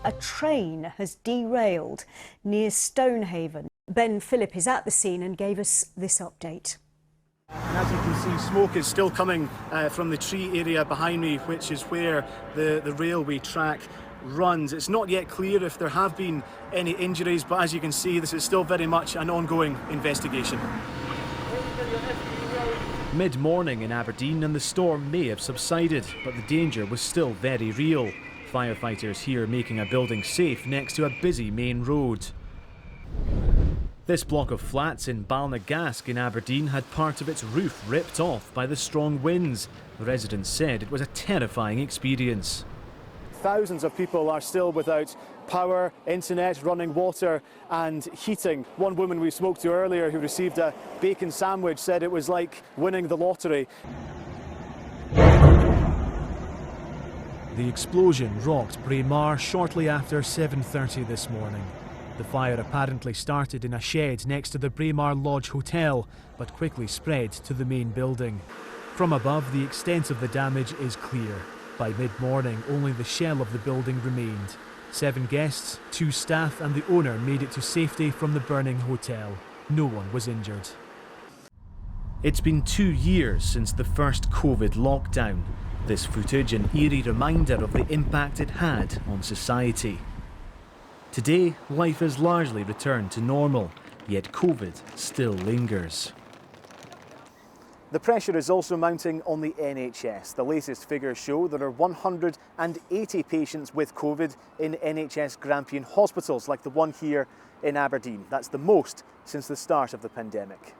a train has derailed near Stonehaven. Ben Phillip is at the scene and gave us this update. And as you can see, smoke is still coming from the tree area behind me, which is where the railway track runs. It's not yet clear if there have been any injuries, but as you can see, this is still very much an ongoing investigation. Mid-morning in Aberdeen and the storm may have subsided, but the danger was still very real. Firefighters here making a building safe next to a busy main road. This block of flats in Balnagask in Aberdeen had part of its roof ripped off by the strong winds. The residents said it was a terrifying experience. Thousands of people are still without power, internet, running water and heating. One woman we spoke to earlier who received a bacon sandwich said it was like winning the lottery. The explosion rocked Braemar shortly after 7:30 this morning. The fire apparently started in a shed next to the Braemar Lodge Hotel, but quickly spread to the main building. From above, the extent of the damage is clear. By mid-morning, only the shell of the building remained. 7 guests, 2 staff and the owner made it to safety from the burning hotel. No one was injured. It's been 2 years since the first COVID lockdown. This footage an eerie reminder of the impact it had on society. Today, life has largely returned to normal, yet COVID still lingers. The pressure is also mounting on the NHS. The latest figures show there are 180 patients with COVID in NHS Grampian hospitals, like the one here in Aberdeen. That's the most since the start of the pandemic.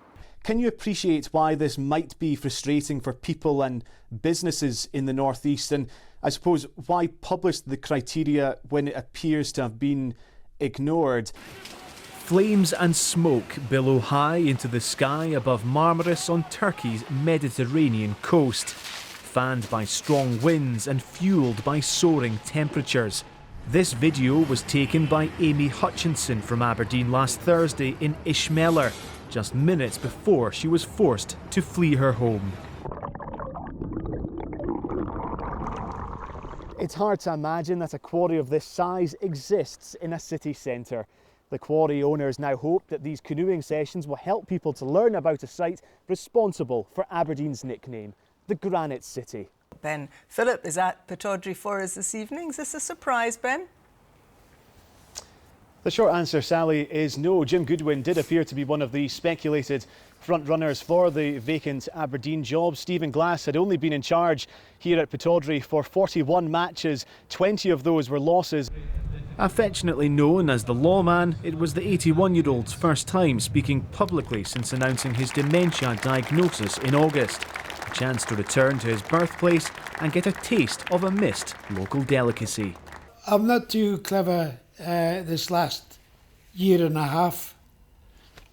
Can you appreciate why this might be frustrating for people and businesses in the North East? And I suppose why publish the criteria when it appears to have been ignored? Flames and smoke billow high into the sky above Marmaris on Turkey's Mediterranean coast, fanned by strong winds and fuelled by soaring temperatures. This video was taken by Amy Hutchinson from Aberdeen last Thursday in Ishmeller, just minutes before she was forced to flee her home. It's hard to imagine that a quarry of this size exists in a city centre. The quarry owners now hope that these canoeing sessions will help people to learn about a site responsible for Aberdeen's nickname, the Granite City. Ben Phillip is at Pittodrie for us this evening. Is this a surprise, Ben? The short answer, Sally, is no. Jim Goodwin did appear to be one of the speculated front-runners for the vacant Aberdeen job. Stephen Glass had only been in charge here at Pittodrie for 41 matches. 20 of those were losses. Affectionately known as the lawman, it was the 81-year-old's first time speaking publicly since announcing his dementia diagnosis in August. A chance to return to his birthplace and get a taste of a missed local delicacy. I'm not too clever this last year and a half.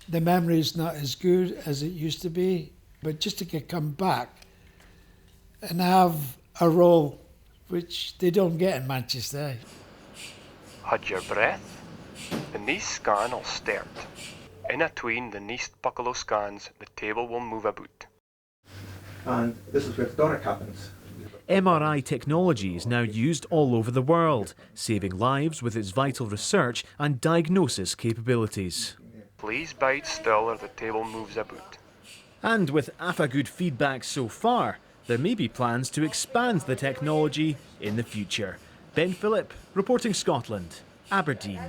The memory's not as good as it used to be, but just to come back and have a role which they don't get in Manchester. Had your breath? The nice scan will start. In atween the nice buckle of scans, the table will move about. And this is where the Doric happens. MRI technology is now used all over the world, saving lives with its vital research and diagnosis capabilities. Please bide still or the table moves about. And with AFA good feedback so far, there may be plans to expand the technology in the future. Ben Phillip, reporting Scotland, Aberdeen.